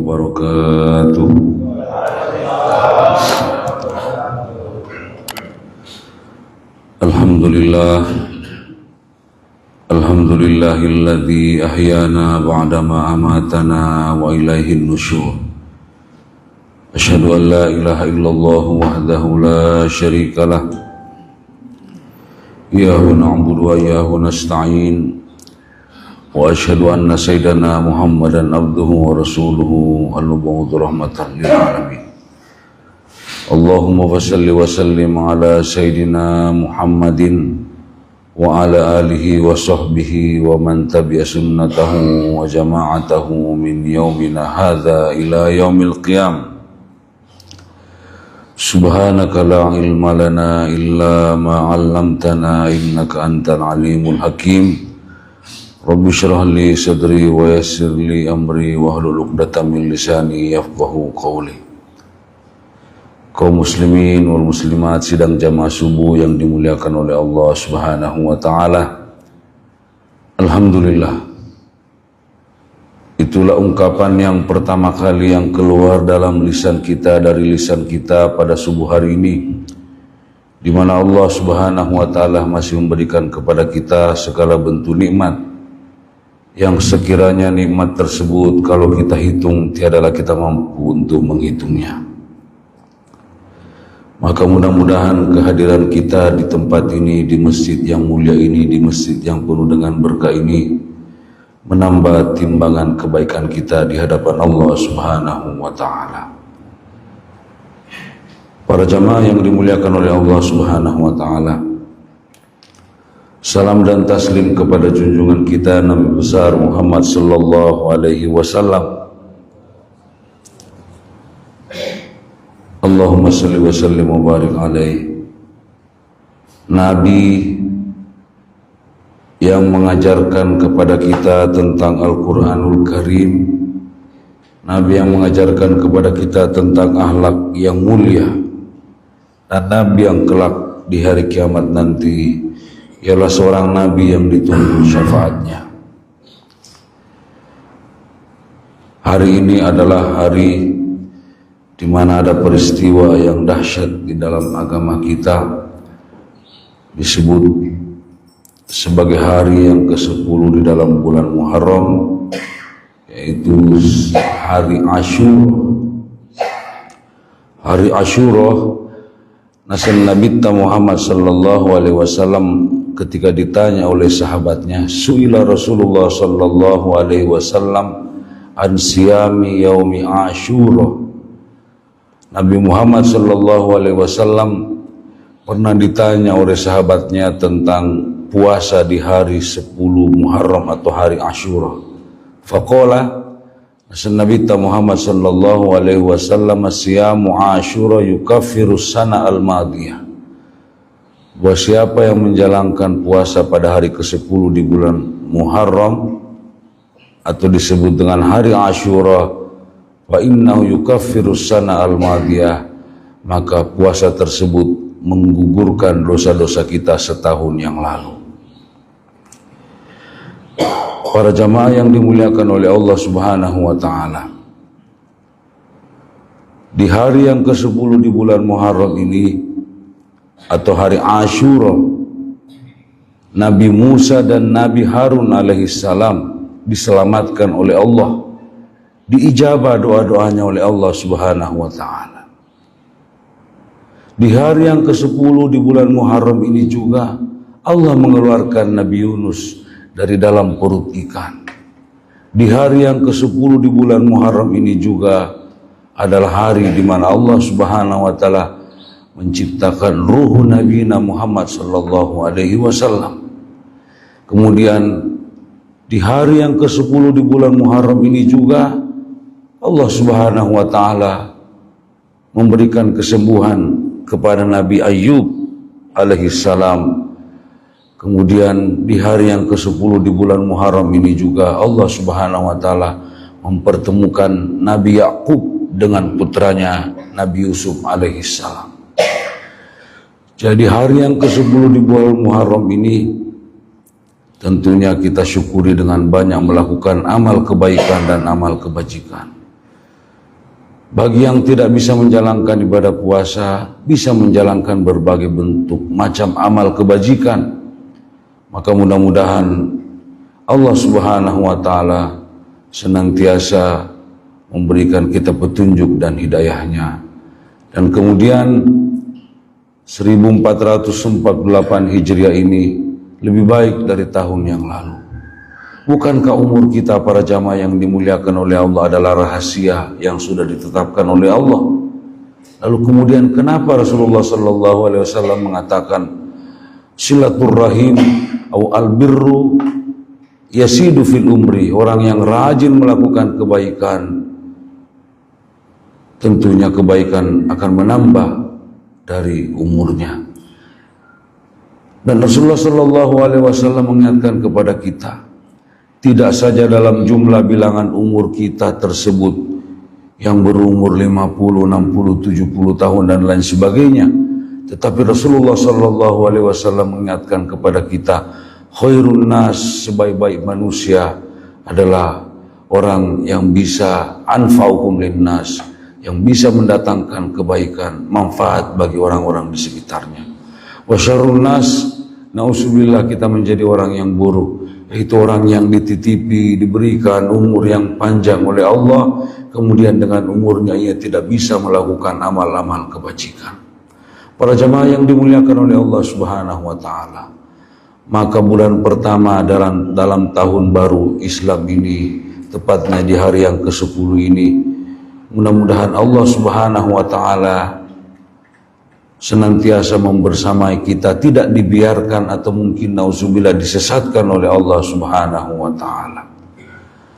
wabarakatuh. Alhamdulillahilladzi ahyana ba'dama amatana wa ilaihin nusyur. Asyhadu an la ilaha illallah wahdahu la syarikalah. Iyyahu na'budu wa iyyahu nasta'in. Wa asyhadu anna sayyidana Muhammadan abduhu wa rasuluhu al-mab'uts rahmatan lil alamin. Allahumma shalli wa sallim ala sayyidina Muhammadin wa ala alihi wa sahbihi wa man tabi'a sunnatahu wa jama'atahu min yaumina hadza ila yaumil qiyam. Subhanaka la ilma lana illa ma 'allamtana innaka antal alimul hakim. Rabbi shrah li sadri wa yassir li amri wahlul 'uqdatam min lisani yafqahu qawli. Kaum muslimin wal muslimat sidang jamaah subuh yang dimuliakan oleh Allah Subhanahu wa taala. Alhamdulillah. Itulah ungkapan yang pertama kali yang keluar dalam lisan kita, dari lisan kita pada subuh hari ini, di mana Allah Subhanahu wa taala masih memberikan kepada kita segala bentuk nikmat, yang sekiranya nikmat tersebut kalau kita hitung tiadalah kita mampu untuk menghitungnya. Maka mudah-mudahan kehadiran kita di tempat ini, di masjid yang mulia ini, di masjid yang penuh dengan berkah ini, menambah timbangan kebaikan kita di hadapan Allah Subhanahu wa taala. Para jamaah yang dimuliakan oleh Allah Subhanahu wa taala, salam dan taslim kepada junjungan kita Nabi besar Muhammad sallallahu alaihi wasallam. Allahumma salli wa sallim wa barik alaihi. Nabi yang mengajarkan kepada kita tentang Al-Quranul Karim, Nabi yang mengajarkan kepada kita tentang akhlak yang mulia, dan Nabi yang kelak di hari kiamat nanti ialah seorang Nabi yang ditunggu syafaatnya. Hari ini adalah hari di mana ada peristiwa yang dahsyat di dalam agama kita, disebut sebagai hari yang ke-10 di dalam bulan Muharram, yaitu hari Asyura. Hari Asyura, Nabi Muhammad sallallahu alaihi wasallam ketika ditanya oleh sahabatnya, su'ila Rasulullah sallallahu alaihi wasallam an siyami yaumi Asyura. Nabi Muhammad sallallahu alaihi wasallam pernah ditanya oleh sahabatnya tentang puasa di hari 10 Muharram atau hari Asyura. Faqala, Nabi Muhammad sallallahu alaihi wasallam, siyamu Asyura yukaffiru sana al-madiyah. Bahwa siapa yang menjalankan puasa pada hari ke-10 di bulan Muharram atau disebut dengan hari Asyura, wa innahu yukaffiru sana al-madiyah, maka puasa tersebut menggugurkan dosa-dosa kita setahun yang lalu. Para jamaah yang dimuliakan oleh Allah Subhanahu wa taala, di hari yang ke-10 di bulan Muharram ini atau hari Asyura, Nabi Musa dan Nabi Harun alaihissalam diselamatkan oleh Allah, diijabah doa-doanya oleh Allah Subhanahu wa taala. Di hari yang ke-10 di bulan Muharram ini juga Allah mengeluarkan Nabi Yunus dari dalam perut ikan. Di hari yang ke-10 di bulan Muharram ini juga adalah hari di mana Allah Subhanahu wa taala menciptakan ruh Nabi Muhammad sallallahu alaihi wasallam. Kemudian di hari yang ke-10 di bulan Muharram ini juga Allah Subhanahu wa taala memberikan kesembuhan kepada Nabi Ayyub alaihissalam. Kemudian di hari yang ke-10 di bulan Muharram ini juga Allah Subhanahu wa taala mempertemukan Nabi Yakub dengan putranya Nabi Yusuf alaihissalam. Jadi hari yang ke-10 di bulan Muharram ini tentunya kita syukuri dengan banyak melakukan amal kebaikan dan amal kebajikan. Bagi yang tidak bisa menjalankan ibadah puasa, bisa menjalankan berbagai bentuk macam amal kebajikan, maka mudah-mudahan Allah Subhanahu wa Ta'ala senantiasa memberikan kita petunjuk dan hidayahnya. Dan kemudian 1448 Hijriah ini lebih baik dari tahun yang lalu. Bukankah umur kita para jamaah yang dimuliakan oleh Allah adalah rahasia yang sudah ditetapkan oleh Allah? Lalu kemudian kenapa Rasulullah sallallahu alaihi wasallam mengatakan silaturrahim atau albirru yasidu fil umri, orang yang rajin melakukan kebaikan tentunya kebaikan akan menambah dari umurnya. Dan Rasulullah sallallahu alaihi wasallam mengingatkan kepada kita, tidak saja dalam jumlah bilangan umur kita tersebut yang berumur 50, 60, 70 tahun dan lain sebagainya, tetapi Rasulullah sallallahu alaihi wasallam mengingatkan kepada kita, khairun nas, sebaik-baik manusia adalah orang yang bisa anfa'uhum linnas, yang bisa mendatangkan kebaikan, manfaat bagi orang-orang di sekitarnya. Wa syarrun nas, nauzubillah, kita menjadi orang yang buruk, yaitu orang yang dititipi, diberikan umur yang panjang oleh Allah, kemudian dengan umurnya ia tidak bisa melakukan amal-amal kebajikan. Para jamaah yang dimuliakan oleh Allah Subhanahu wa Ta'ala, maka bulan pertama dalam tahun baru Islam ini, tepatnya di hari yang ke-10 ini, mudah-mudahan Allah Subhanahu wa Ta'ala senantiasa membersamai kita, tidak dibiarkan atau mungkin nauzubillah disesatkan oleh Allah Subhanahu wa Ta'ala.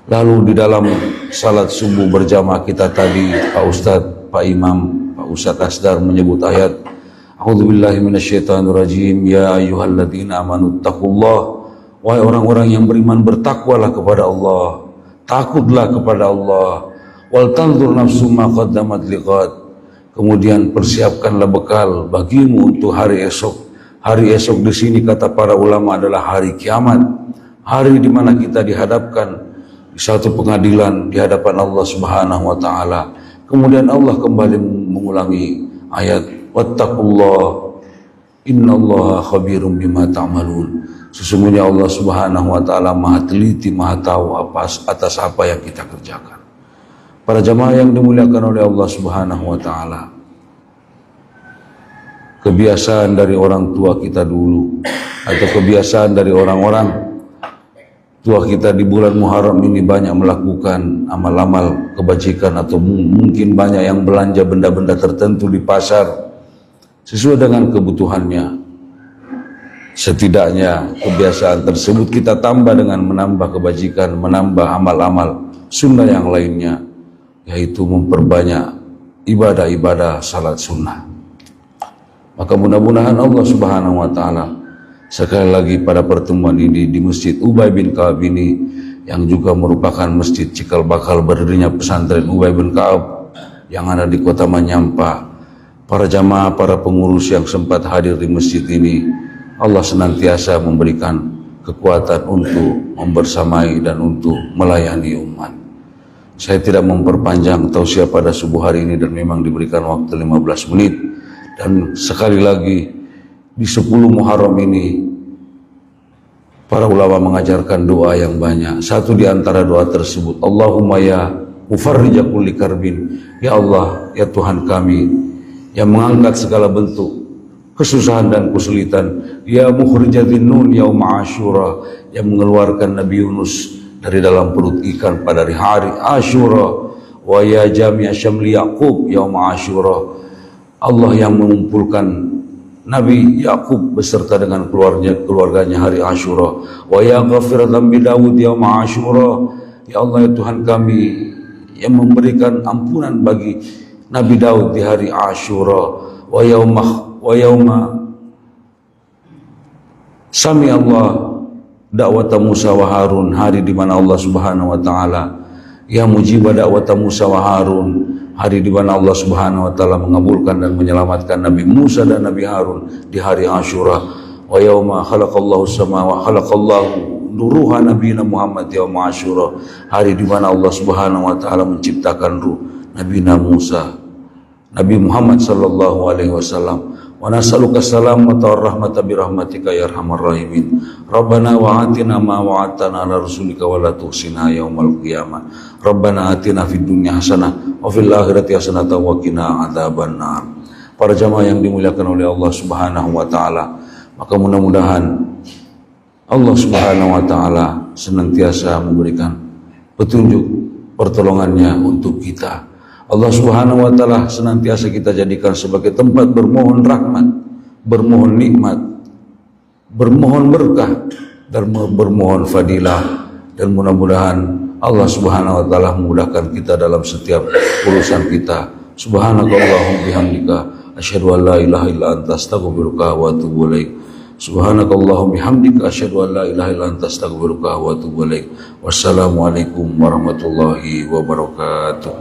Lalu di dalam salat subuh berjamaah kita tadi, Pak Ustadz, Pak Imam, Pak Ustadz Asdar menyebut ayat A'udzubillahi minasyaitonirrajim, ya ayyuhalladzina amanu taqullah, wahai orang-orang yang beriman, bertakwalah kepada Allah, takutlah kepada Allah, wal tanzur nafsum ma qaddamat liqad, kemudian persiapkanlah bekal bagimu untuk hari esok. Hari esok di sini kata para ulama adalah hari kiamat, hari di mana kita dihadapkan di satu pengadilan di hadapan Allah Subhanahu wa Ta'ala. Kemudian Allah kembali mengulangi ayat wattaqullah innallaha khabirum bima ta'malun. Sesungguhnya Allah Subhanahu wa Ta'ala maha teliti, maha tahu atas apa yang kita kerjakan. Para jamaah yang dimuliakan oleh Allah Subhanahu wa Ta'ala, kebiasaan dari orang tua kita dulu, atau kebiasaan dari orang-orang tua kita di bulan Muharram ini banyak melakukan amal-amal kebajikan, atau mungkin banyak yang belanja benda-benda tertentu di pasar sesuai dengan kebutuhannya. Setidaknya kebiasaan tersebut kita tambah dengan menambah kebajikan, menambah amal-amal sunnah yang lainnya, yaitu memperbanyak ibadah-ibadah salat sunnah. Maka mudah-mudahan Allah Subhanahu wa Ta'ala sekali lagi pada pertemuan ini di Masjid Ubay bin Ka'ab ini, yang juga merupakan masjid cikal bakal berdirinya pesantren Ubay bin Ka'ab yang ada di kota Manyampa, para jamaah, para pengurus yang sempat hadir di masjid ini, Allah senantiasa memberikan kekuatan untuk membersamai dan untuk melayani umat. Saya tidak memperpanjang tausiah pada subuh hari ini, dan memang diberikan waktu 15 menit. Dan sekali lagi di 10 Muharram ini para ulama mengajarkan doa yang banyak. Satu di antara doa tersebut, Allahumma ya mufarrija kulli karbin, ya Allah, ya Tuhan kami yang mengangkat segala bentuk kesusahan dan kesulitan, ya mukhrijatin nun yauma Asyura, yang mengeluarkan Nabi Yunus dari dalam perut ikan pada hari Asyura, wa ya jami'a syamli Yaqub yauma Asyura, Allah yang mengumpulkan Nabi Yakub beserta dengan keluarganya hari Asyura, wa ya ghafir dzambi Daud yauma Asyura, ya Allah, ya Tuhan kami yang memberikan ampunan bagi Nabi Daud di hari Asyura, wa yauma sami Allah dakwata Musa wa Harun, hari di mana Allah Subhanahu wa Ta'ala ya mujibah dakwata Musa wa Harun, hari di mana Allah Subhanahu wa Ta'ala mengabulkan dan menyelamatkan Nabi Musa dan Nabi Harun di hari Asyura, wa yauma khalaqallahu samawati khalaqallahu nuruha nabiyina Muhammad yauma Asyura, hari di mana Allah Subhanahu wa Ta'ala menciptakan ruh Nabi Musa, Nabi Muhammad sallallahu alaihi wasallam. Wa nas'aluka salamata wa rahmata bi rahmatika ya arhamar rahimin. Rabbana wa atina ma wa'adtana ala rasulika wa la tuhsina yaumal qiyamah. Rabbana atina fid dunya hasanah wa fil akhirati hasanah wa qina adzabannar. Para jamaah yang dimuliakan oleh Allah Subhanahu wa taala, maka mudah-mudahan Allah Subhanahu wa taala senantiasa memberikan petunjuk pertolongannya untuk kita. Allah Subhanahu wa taala senantiasa kita jadikan sebagai tempat bermohon rahmat, bermohon nikmat, bermohon berkah, dan bermohon fadilah, dan mudah-mudahan Allah Subhanahu wa taala memudahkan kita dalam setiap urusan kita. Subhanakallahumma bihamdika asyhadu an la ilaha illa anta astaghfiruka wa atubu ilaik. Subhanakallahumma bihamdika asyhadu an la ilaha illa anta astaghfiruka wa atubu ilaik. Wassalamualaikum warahmatullahi wabarakatuh.